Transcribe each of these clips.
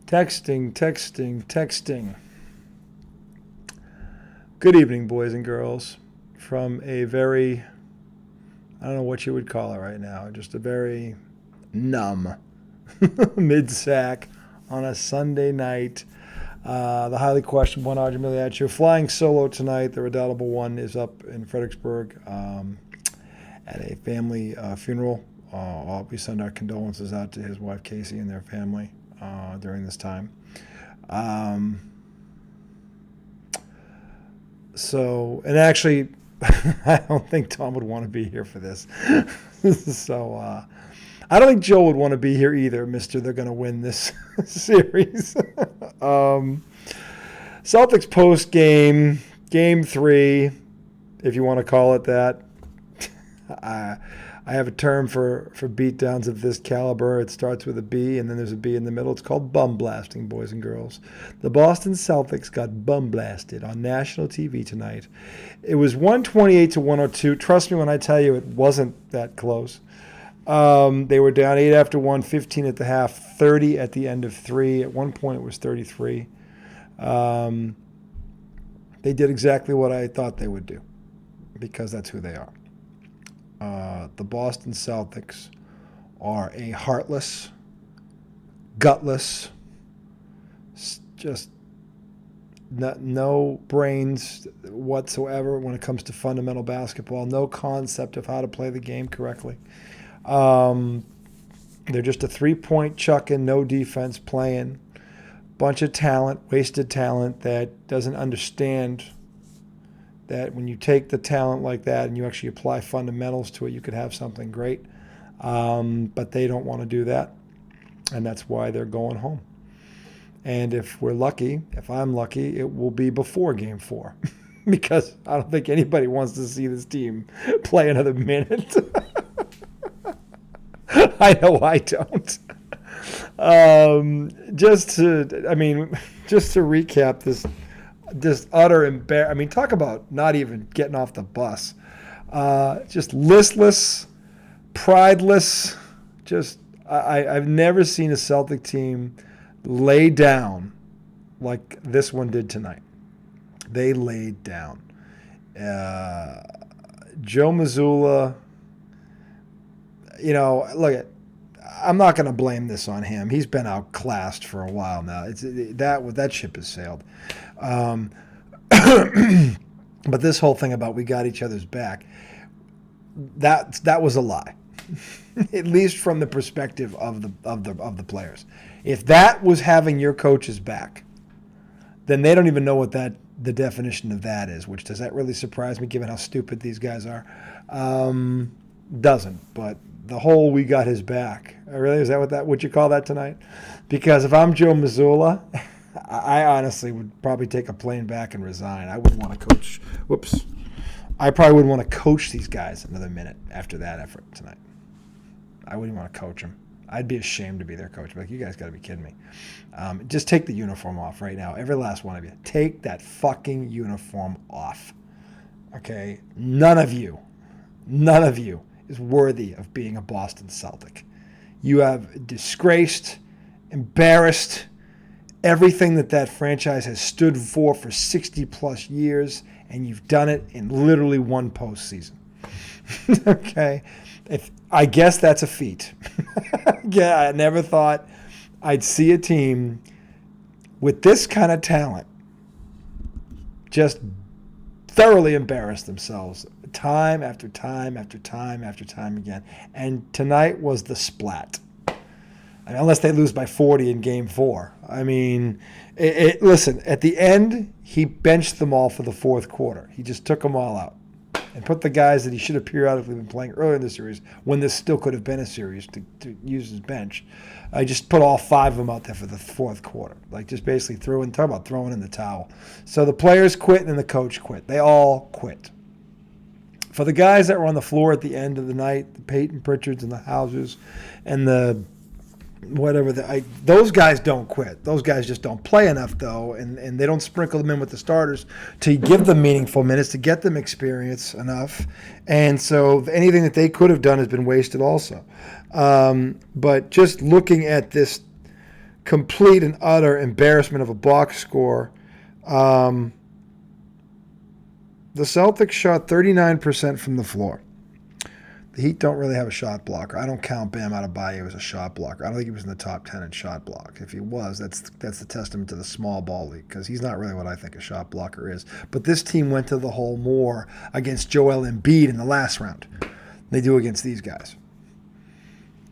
Texting. Good evening, boys and girls, from a very, I don't know what you would call it right now, just a very numb mid-sack on a Sunday night. The highly questionable one, Arjun Miliaccio, flying solo tonight. The redoubtable one is up in Fredericksburg at a family funeral. We send our condolences out to his wife, Casey, and their family during this time. And actually, I don't think Tom would want to be here for this. I don't think Joe would want to be here either, Mr. They're going to win this series. Celtics post game, game 3, if you want to call it that. I have a term for beatdowns of this caliber. It starts with a B, and then there's a B in the middle. It's called bumblasting, boys and girls. The Boston Celtics got bumblasted on national TV tonight. It was 128-102. Trust me when I tell you it wasn't that close. They were down 8 after 1, 15 at the half, 30 at the end of 3. At one point it was 33. They did exactly what I thought they would do because that's who they are. The Boston Celtics are a heartless, gutless, just no brains whatsoever when it comes to fundamental basketball, no concept of how to play the game correctly. They're just a three-point chucking, no defense playing, bunch of talent, wasted talent that doesn't understand that when you take the talent like that and you actually apply fundamentals to it, you could have something great. But they don't want to do that, and that's why they're going home. And if we're lucky, if I'm lucky, it will be before Game 4 because I don't think anybody wants to see this team play another minute. I know I don't. Just to recap this utter embarrassment. I mean, talk about not even getting off the bus. Just listless, prideless. I've never seen a Celtic team lay down like this one did tonight. They laid down. Joe Mazzulla, look, I'm not going to blame this on him. He's been outclassed for a while now. That ship has sailed. But this whole thing about we got each other's back, that was a lie. At least from the perspective of the players. If that was having your coach's back, then they don't even know what the definition of that is. Which, does that really surprise me, given how stupid these guys are? Doesn't. But the whole "we got his back." Really, is that what you call that tonight? Because if I'm Joe Mazzulla, I honestly would probably take a plane back and resign. I wouldn't want to coach. I probably wouldn't want to coach these guys another minute after that effort tonight. I wouldn't want to coach them. I'd be ashamed to be their coach. Like, you guys got to be kidding me. Just take the uniform off right now. Every last one of you. Take that fucking uniform off. Okay? None of you is worthy of being a Boston Celtic. You have disgraced, embarrassed everything that franchise has stood for 60-plus years, and you've done it in literally one postseason. Okay? I guess that's a feat. Yeah, I never thought I'd see a team with this kind of talent just thoroughly embarrass themselves time after time after time after time again. And tonight was the splat. Unless they lose by 40 in Game 4. I mean, listen, at the end, he benched them all for the fourth quarter. He just took them all out and put the guys that he should have periodically been playing earlier in the series, when this still could have been a series, to use his bench. I just put all 5 of them out there for the fourth quarter. Like, just basically talk about throwing in the towel. So the players quit and the coach quit. They all quit. For the guys that were on the floor at the end of the night, the Peyton Pritchards and the Hausers and the those guys don't quit. Those guys just don't play enough, though, and they don't sprinkle them in with the starters to give them meaningful minutes, to get them experience enough. And so anything that they could have done has been wasted also. But just looking at this complete and utter embarrassment of a box score. The Celtics shot 39% from the floor. The Heat don't really have a shot blocker. I don't count Bam Adebayo as a shot blocker. I don't think he was in the top 10 in shot block. If he was, that's the testament to the small ball league, because he's not really what I think a shot blocker is. But this team went to the hole more against Joel Embiid in the last round than they do against these guys.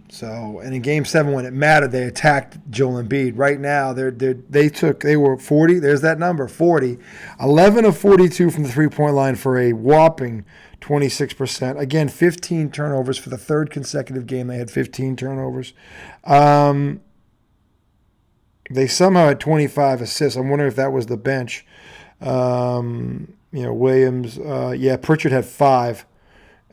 So, and in Game 7 when it mattered, they attacked Joel Embiid. Right now, they were 40. There's that number, 40. 11 of 42 from the three-point line for a whopping 26%. Again, 15 turnovers for the third consecutive game. They had 15 turnovers. They somehow had 25 assists. I'm wondering if that was the bench. Williams. Pritchard had 5.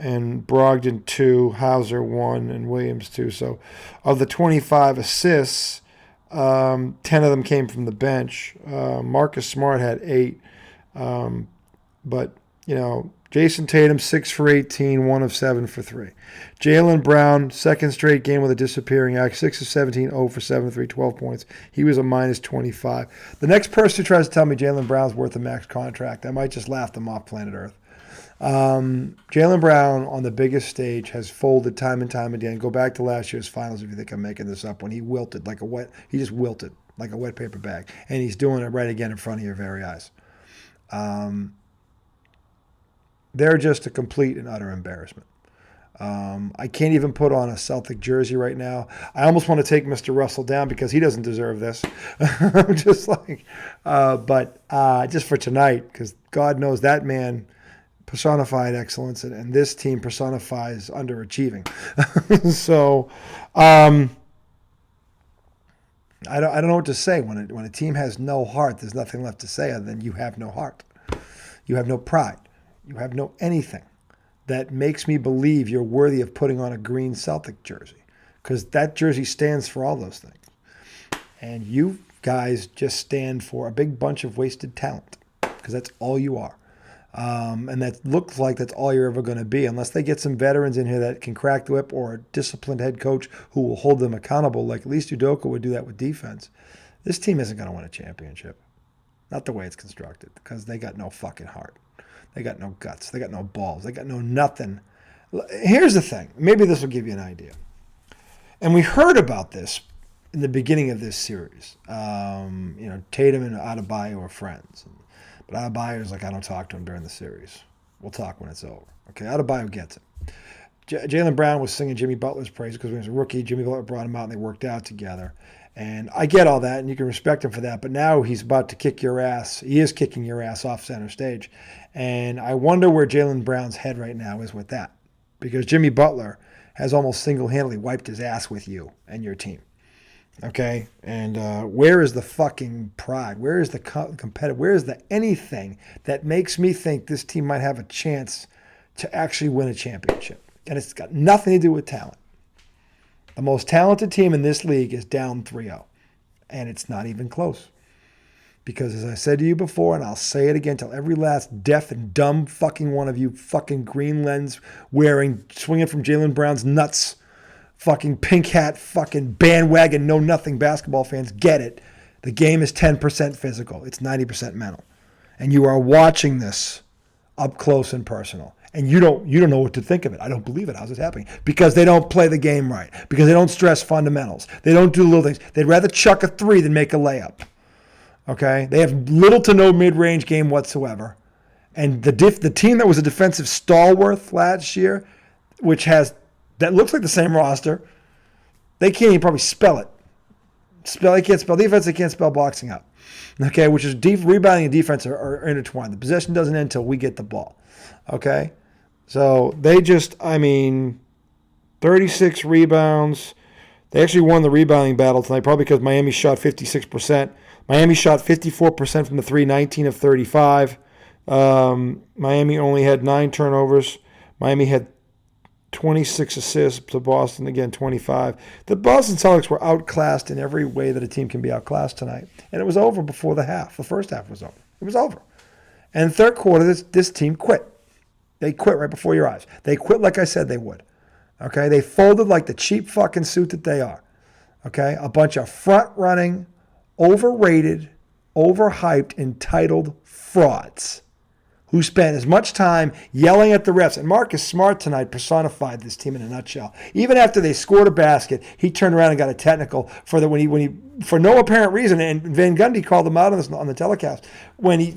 And Brogdon 2, Hauser 1, and Williams 2. So of the 25 assists, 10 of them came from the bench. Marcus Smart had 8. But Jason Tatum, 6 for 18, 1 of 7 for 3. Jaylen Brown, second straight game with a disappearing act, 6 of 17, 0 for 7, 3, 12 points. He was a minus 25. The next person who tries to tell me Jaylen Brown's worth a max contract, I might just laugh them off planet Earth. Jaylen Brown on the biggest stage has folded time and time again. Go back to last year's finals if you think I'm making this up, when he wilted he just wilted like a wet paper bag. And he's doing it right again in front of your very eyes. They're just a complete and utter embarrassment. I can't even put on a Celtic jersey right now. I almost want to take Mr. Russell down because he doesn't deserve this. I'm just like, but just for tonight, because God knows that man personified excellence, and this team personifies underachieving. So, I don't know what to say when a team has no heart. There's nothing left to say other than you have no heart, you have no pride, you have no anything that makes me believe you're worthy of putting on a green Celtic jersey, because that jersey stands for all those things, and you guys just stand for a big bunch of wasted talent, because that's all you are. And that looks like that's all you're ever going to be, unless they get some veterans in here that can crack the whip, or a disciplined head coach who will hold them accountable, like at least Udoka would do that with defense. This team isn't going to win a championship. Not the way it's constructed, because they got no fucking heart. They got no guts. They got no balls. They got no nothing. Here's the thing. Maybe this will give you an idea. And we heard about this in the beginning of this series. Tatum and Adebayo are friends. But Adebayo's like, I don't talk to him during the series. We'll talk when it's over. Okay, Adebayo gets it. Jaylen Brown was singing Jimmy Butler's praise because when he was a rookie, Jimmy Butler brought him out and they worked out together. And I get all that, and you can respect him for that. But now he's about to kick your ass. He is kicking your ass off center stage. And I wonder where Jaylen Brown's head right now is with that. Because Jimmy Butler has almost single-handedly wiped his ass with you and your team. Okay, and where is the fucking pride? Where is the competitive? Where is the anything that makes me think this team might have a chance to actually win a championship? And it's got nothing to do with talent. The most talented team in this league is down 3-0, and it's not even close. Because as I said to you before, and I'll say it again till every last deaf and dumb fucking one of you fucking green lens wearing, swinging from Jaylen Brown's nuts, fucking pink hat, fucking bandwagon, know nothing basketball fans get it. The game is 10% physical. It's 90% mental. And you are watching this up close and personal. And you don't know what to think of it. I don't believe it. How's this happening? Because they don't play the game right. Because they don't stress fundamentals. They don't do little things. They'd rather chuck a 3 than make a layup. Okay? They have little to no mid-range game whatsoever. And the team that was a defensive stalwart last year, which has that looks like the same roster. They can't even probably spell it. They can't spell defense. They can't spell boxing up. Okay, which is rebounding and defense are intertwined. The possession doesn't end until we get the ball. Okay, so they 36 rebounds. They actually won the rebounding battle tonight, probably because Miami shot 56%. Miami shot 54% from the 3, 19 of 35. Miami only had 9 turnovers. Miami had 26 assists to Boston, again, 25. The Boston Celtics were outclassed in every way that a team can be outclassed tonight. And it was over before the half. The first half was over. It was over. And third quarter, this team quit. They quit right before your eyes. They quit like I said they would. Okay? They folded like the cheap fucking suit that they are. Okay? A bunch of front-running, overrated, overhyped, entitled frauds who spent as much time yelling at the refs. And Marcus Smart tonight personified this team in a nutshell. Even after they scored a basket, he turned around and got a technical for for no apparent reason. And Van Gundy called him out on the telecast when he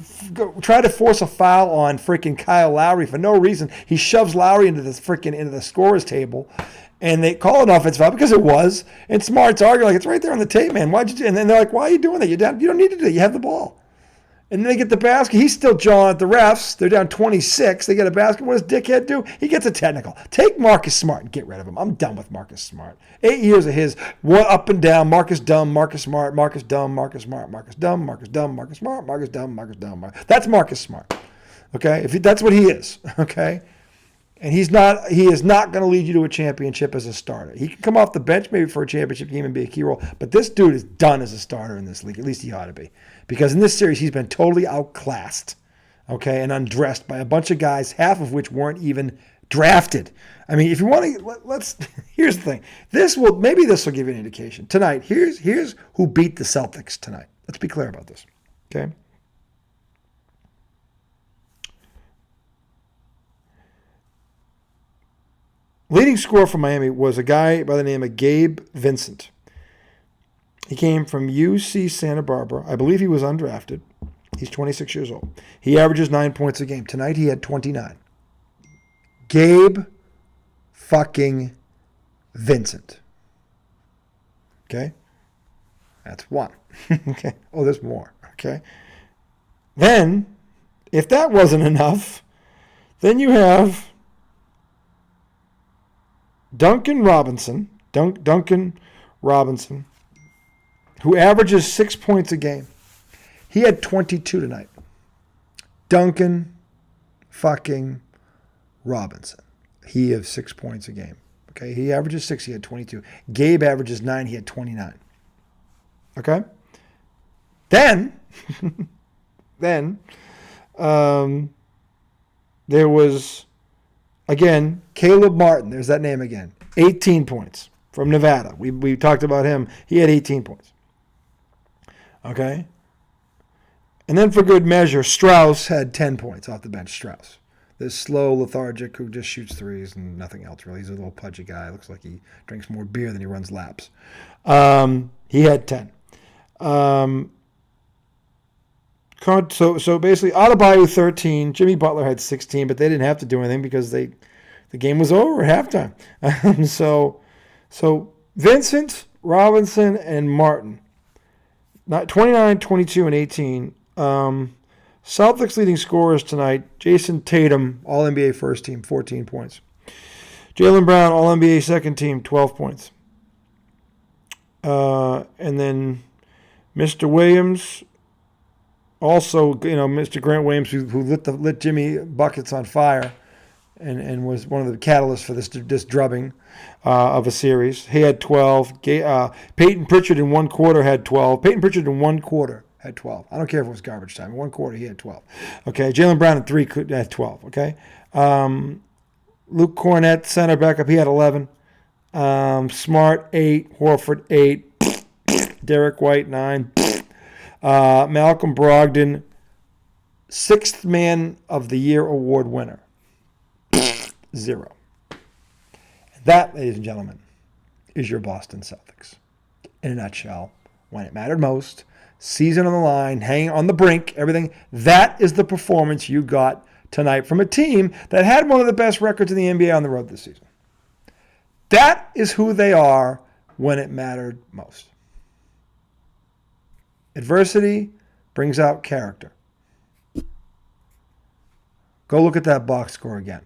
tried to force a foul on freaking Kyle Lowry for no reason. He shoves Lowry into the scorer's table. And they call it an offensive foul because it was. And Smart's arguing like, it's right there on the tape, man. Why'd you? And then they're like, why are you doing that? You're down. You don't need to do it. You have the ball. And then they get the basket. He's still jawing at the refs. They're down 26. They get a basket. What does Dickhead do? He gets a technical. Take Marcus Smart and get rid of him. I'm done with Marcus Smart. 8 years of his, what up and down, Marcus dumb, Marcus Smart, Marcus dumb, Marcus Smart, Marcus dumb, Marcus dumb, Marcus Smart, Marcus dumb, Marcus dumb. That's Marcus Smart. Okay? That's what he is. Okay? And he is not going to lead you to a championship as a starter. He can come off the bench maybe for a championship game and be a key role. But this dude is done as a starter in this league. At least he ought to be. Because in this series, he's been totally outclassed, okay, and undressed by a bunch of guys, half of which weren't even drafted. I mean, if you want to, here's the thing. Maybe this will give you an indication. Tonight, here's who beat the Celtics tonight. Let's be clear about this, okay? Leading scorer for Miami was a guy by the name of Gabe Vincent. He came from UC Santa Barbara. I believe he was undrafted. He's 26 years old. He averages 9 points a game. Tonight he had 29. Gabe fucking Vincent. Okay? That's one. Okay. Oh, there's more. Okay. Then, if that wasn't enough, then you have Duncan Robinson, who averages 6 points a game. He had 22 tonight. Duncan fucking Robinson. He has 6 points a game. Okay, he averages 6, he had 22. Gabe averages 9, he had 29. Okay? Then there was, again, Caleb Martin. There's that name again. 18 points from Nevada. We talked about him. He had 18 points. Okay? And then for good measure, Strauss had 10 points off the bench. Strauss. This slow, lethargic who just shoots threes and nothing else really. He's a little pudgy guy. Looks like he drinks more beer than he runs laps. He had 10. So basically, Adebayo 13. Jimmy Butler had 16, but they didn't have to do anything because the game was over at halftime. So Vincent, Robinson, and Martin, not 29, 22, and 18. Celtics leading scorers tonight, Jason Tatum, All-NBA first team, 14 points. Jaylen Brown, All-NBA second team, 12 points. And then Mr. Williams, also, Mr. Grant Williams, who lit Jimmy buckets on fire and was one of the catalysts for this drubbing of a series. He had 12. Peyton Pritchard in one quarter had 12. Peyton Pritchard in one quarter had 12. I don't care if it was garbage time. In one quarter, he had 12. Okay, Jaylen Brown in three had 12. Okay, Luke Cornett, center backup, he had 11. Smart, 8. Horford, 8. Derek White, 9. Malcolm Brogdon, 6th Man of the Year award winner, 0. That, ladies and gentlemen, is your Boston Celtics. In a nutshell, when it mattered most, season on the line, hanging on the brink, everything. That is the performance you got tonight from a team that had one of the best records in the NBA on the road this season. That is who they are when it mattered most. Adversity brings out character. Go look at that box score again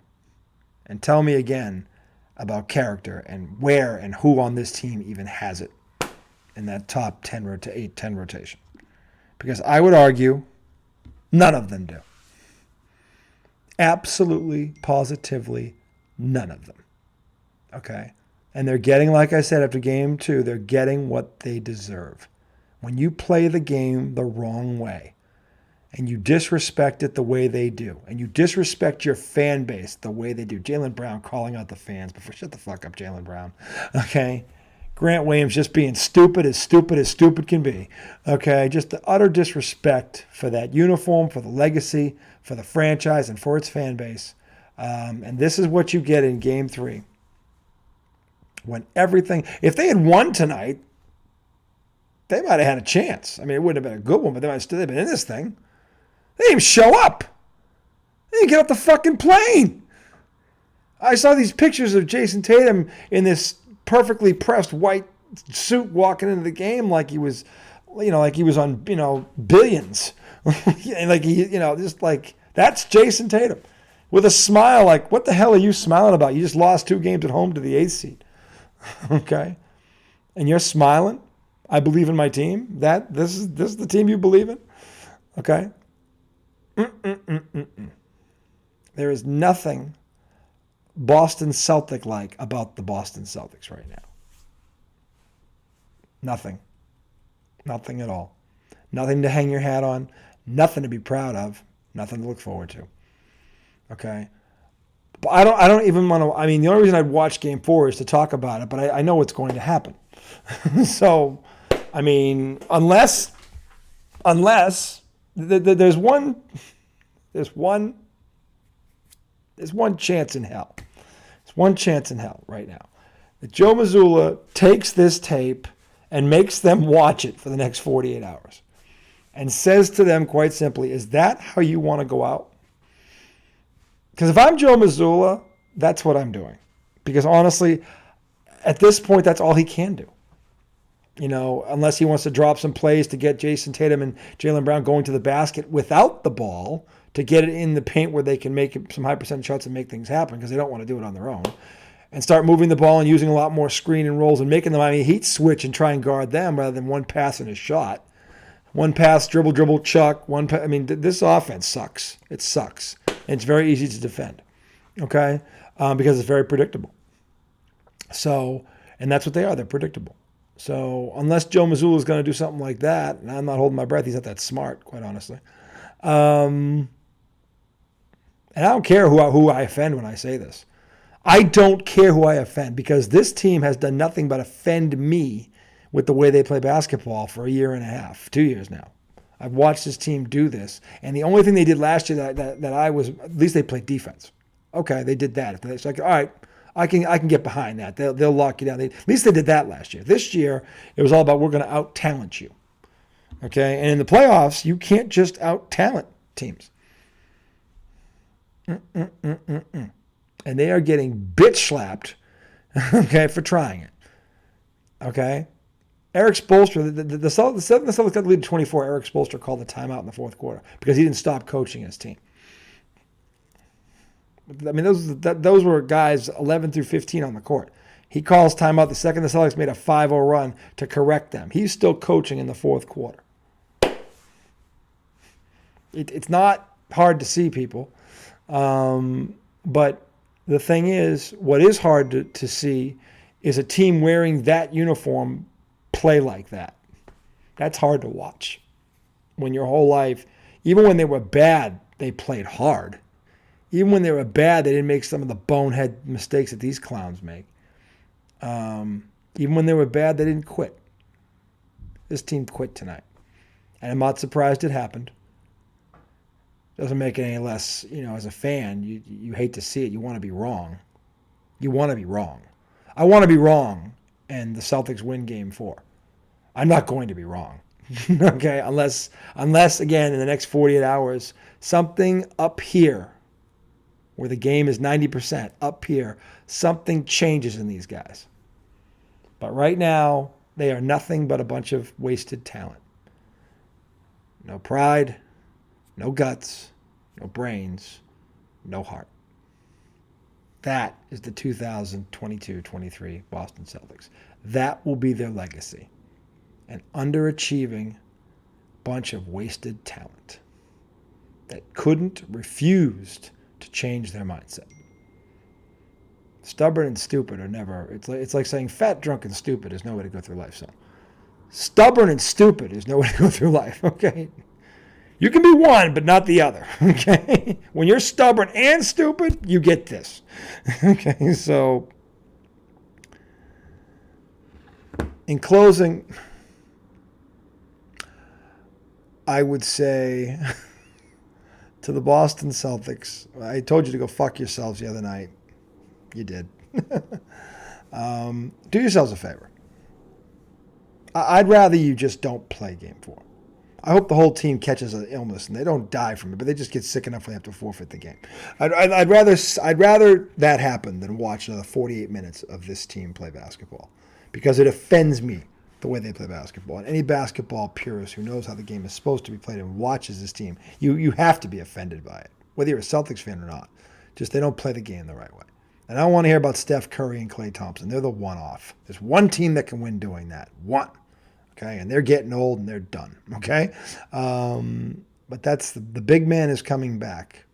and tell me again about character and where and who on this team even has it in that top 10 rotation. Because I would argue none of them do. Absolutely, positively, none of them. Okay? And they're getting, like I said, after game 2, they're getting what they deserve. When you play the game the wrong way, and you disrespect it the way they do, and you disrespect your fan base the way they do. Jaylen Brown calling out the fans before, shut the fuck up, Jaylen Brown. Okay? Grant Williams just being stupid as stupid can be. Okay, just the utter disrespect for that uniform, for the legacy, for the franchise, and for its fan base. And this is what you get in Game 3. When everything, if they had won tonight, they might have had a chance. I mean, it wouldn't have been a good one, but they might have still been in this thing. They didn't even show up. They didn't get off the fucking plane. I saw these pictures of Jason Tatum in this perfectly pressed white suit walking into the game like he was, like he was on, Billions. Like he, just like, that's Jason Tatum. With a smile like, what the hell are you smiling about? You just lost 2 games at home to the 8th seed. Okay? And you're smiling? I believe in my team. This is the team you believe in? Okay? There is nothing Boston Celtic-like about the Boston Celtics right now. Nothing. Nothing at all. Nothing to hang your hat on. Nothing to be proud of. Nothing to look forward to. Okay? But I don't even want to, I mean, the only reason I'd watch Game 4 is to talk about it, but I know what's going to happen. So, I mean, unless there's one chance in hell. There's one chance in hell right now that Joe Mazzulla takes this tape and makes them watch it for the next 48 hours and says to them quite simply, is that how you want to go out? Because if I'm Joe Mazzulla, that's what I'm doing. Because honestly, at this point, that's all he can do. Unless he wants to drop some plays to get Jason Tatum and Jaylen Brown going to the basket without the ball to get it in the paint where they can make some high percentage shots and make things happen because they don't want to do it on their own. And start moving the ball and using a lot more screen and rolls and making the Miami Heat switch and try and guard them rather than one pass and a shot. One pass, dribble, chuck. This offense sucks. It sucks. And it's very easy to defend, okay? Because it's very predictable. So, and that's what they are. They're predictable. So unless Joe Mazzulla is going to do something like that, and I'm not holding my breath, he's not that smart, quite honestly. And I don't care who I offend when I say this. I don't care who I offend because this team has done nothing but offend me with the way they play basketball for a year and a half, 2 years now. I've watched this team do this. And the only thing they did last year that I was, at least they played defense. Okay, they did that. It's like, all right, I can get behind that. They'll lock you down. At least they did that last year. This year, it was all about we're going to out-talent you. Okay? And in the playoffs, you can't just out-talent teams. And they are getting bitch-slapped, okay, for trying it. Okay? Eric Spoelstra, the Celtics got the lead to 24. Eric Spoelstra called the timeout in the fourth quarter because he didn't stop coaching his team. I mean, those were guys 11 through 15 on the court. He calls timeout the second the Celtics made a 5-0 run to correct them. He's still coaching in the fourth quarter. It's not hard to see, people. But the thing is, what is hard to see is a team wearing that uniform play like that. That's hard to watch. When your whole life, even when they were bad, they played hard. Even when they were bad, they didn't make some of the bonehead mistakes that these clowns make. Even when they were bad, they didn't quit. This team quit tonight. And I'm not surprised it happened. Doesn't make it any less, as a fan, you hate to see it. You want to be wrong. You want to be wrong. I want to be wrong and the Celtics win Game 4. I'm not going to be wrong. Okay? Unless, again, in the next 48 hours, something up here where the game is 90% up here, something changes in these guys. But right now, they are nothing but a bunch of wasted talent. No pride, no guts, no brains, no heart. That is the 2022-23 Boston Celtics. That will be their legacy. An underachieving bunch of wasted talent that refused to change their mindset. Stubborn and stupid are never, it's like saying fat, drunk, and stupid is no way to go through life, son. Stubborn and stupid is no way to go through life, okay? You can be one, but not the other, okay? When you're stubborn and stupid, you get this, okay? So, In closing, I would say to the Boston Celtics, I told you to go fuck yourselves the other night. You did. Do yourselves a favor. I'd rather you just don't play Game 4. I hope the whole team catches an illness and they don't die from it, but they just get sick enough they have to forfeit the game. I'd rather that happen than watch another 48 minutes of this team play basketball, because it offends me the way they play basketball. And any basketball purist who knows how the game is supposed to be played and watches this team, you have to be offended by it, whether you're a Celtics fan or not. Just they don't play the game the right way. And I don't want to hear about Steph Curry and Klay Thompson. They're the one-off. There's one team that can win doing that. One. Okay, and they're getting old and they're done. Okay, but that's the big man is coming back.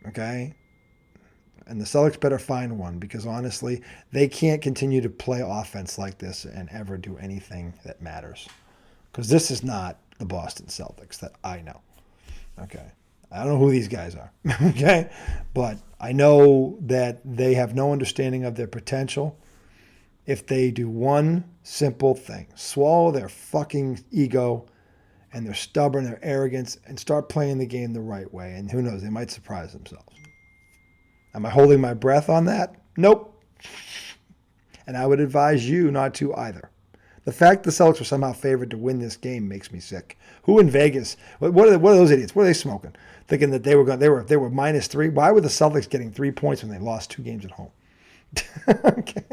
Okay, and the Celtics better find one, because honestly, they can't continue to play offense like this and ever do anything that matters. Because this is not the Boston Celtics that I know. Okay, I don't know who these guys are. Okay, but I know that they have no understanding of their potential. If they do one simple thing, swallow their fucking ego and their stubborn, their arrogance, and start playing the game the right way, and who knows, they might surprise themselves. Am I holding my breath on that? Nope. And I would advise you not to either. The fact the Celtics were somehow favored to win this game makes me sick. Who in Vegas? What are those idiots? What are they smoking? Thinking that they were -3. Why were the Celtics getting 3 points when they lost 2 games at home? Okay.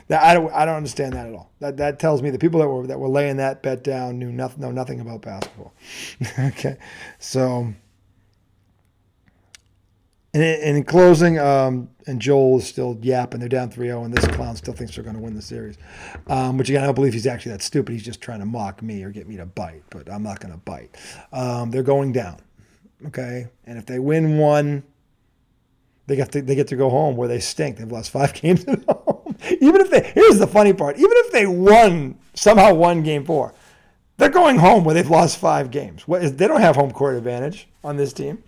I don't understand that at all. That tells me the people that were laying that bet down know nothing about basketball. Okay, so and in closing, and Joel is still yapping. They're down 3-0, and this clown still thinks they're going to win the series. Which again, I don't believe he's actually that stupid. He's just trying to mock me or get me to bite, but I'm not going to bite. They're going down. Okay, and if they win one, They get to go home where they stink. They've lost 5 games at home. Here's the funny part. Even if they somehow won Game 4, they're going home where they've lost 5 games. They don't have home court advantage on this team.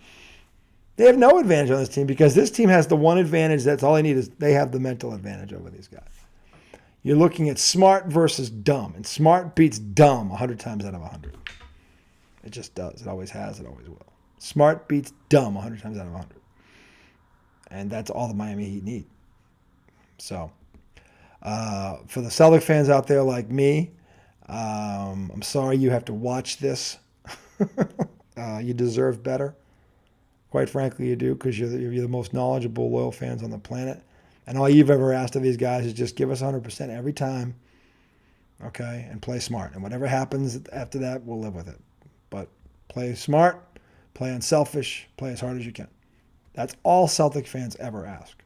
They have no advantage on this team, because this team has the one advantage. That's all they need, is they have the mental advantage over these guys. You're looking at smart versus dumb, and smart beats dumb 100 times out of 100. It just does. It always has. It always will. Smart beats dumb 100 times out of 100. And that's all the Miami Heat need. So, for the Celtic fans out there like me, I'm sorry you have to watch this. You deserve better. Quite frankly, you do, because you're the most knowledgeable, loyal fans on the planet. And all you've ever asked of these guys is just give us 100% every time, okay, and play smart. And whatever happens after that, we'll live with it. But play smart, play unselfish, play as hard as you can. That's all Celtic fans ever ask.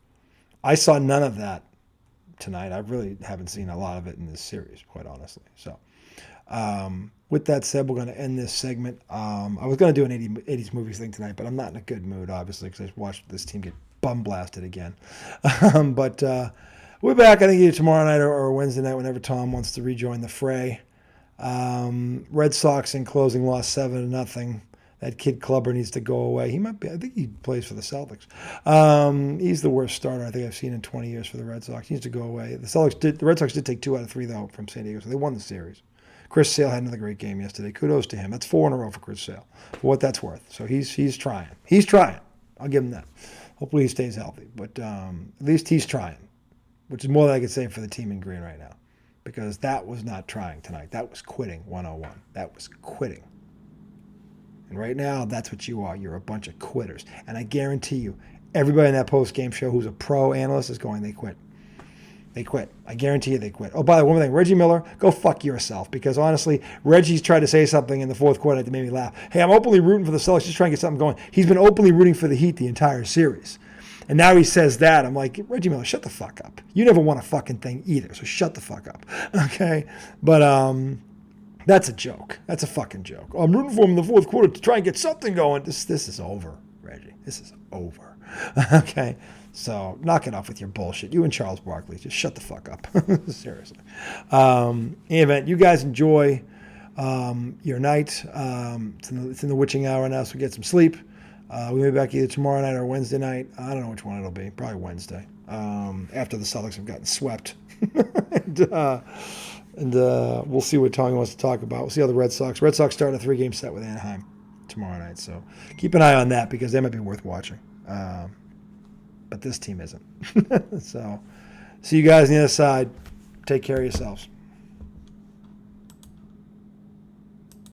I saw none of that tonight. I really haven't seen a lot of it in this series, quite honestly. So, with that said, we're going to end this segment. I was going to do an 80s movies thing tonight, but I'm not in a good mood, obviously, because I watched this team get bum-blasted again. But we're back, I think, either tomorrow night or Wednesday night, whenever Tom wants to rejoin the fray. Red Sox, in closing, lost 7-0. That kid Clubber needs to go away. He might be. I think he plays for the Celtics. He's the worst starter I think I've seen in 20 years for the Red Sox. He needs to go away. The Red Sox did take 2 out of 3 though from San Diego, so they won the series. Chris Sale had another great game yesterday. Kudos to him. That's 4 in a row for Chris Sale, for what that's worth. So he's trying. He's trying. I'll give him that. Hopefully he stays healthy, but at least he's trying, which is more than I could say for the team in green right now, because that was not trying tonight. That was quitting 101. That was quitting. And right now, that's what you are. You're a bunch of quitters. And I guarantee you, everybody in that post-game show who's a pro analyst is going, they quit. They quit. I guarantee you they quit. Oh, by the way, one more thing. Reggie Miller, go fuck yourself. Because honestly, Reggie's tried to say something in the fourth quarter that made me laugh. Hey, I'm openly rooting for the Celtics, just trying to get something going. He's been openly rooting for the Heat the entire series. And now he says that. I'm like, Reggie Miller, shut the fuck up. You never won a fucking thing either, so shut the fuck up. Okay? But, that's a joke. That's a fucking joke. Oh, I'm rooting for him in the fourth quarter to try and get something going. This is over, Reggie. This is over. Okay? So knock it off with your bullshit. You and Charles Barkley, just shut the fuck up. Seriously. In any event, you guys enjoy your night. It's in the witching hour now, so get some sleep. We'll be back either tomorrow night or Wednesday night. I don't know which one it'll be. Probably Wednesday. After the Celtics have gotten swept. And we'll see what Tommy wants to talk about. We'll see how the Red Sox start a 3-game set with Anaheim tomorrow night. So keep an eye on that because they might be worth watching. But this team isn't. So see you guys on the other side. Take care of yourselves.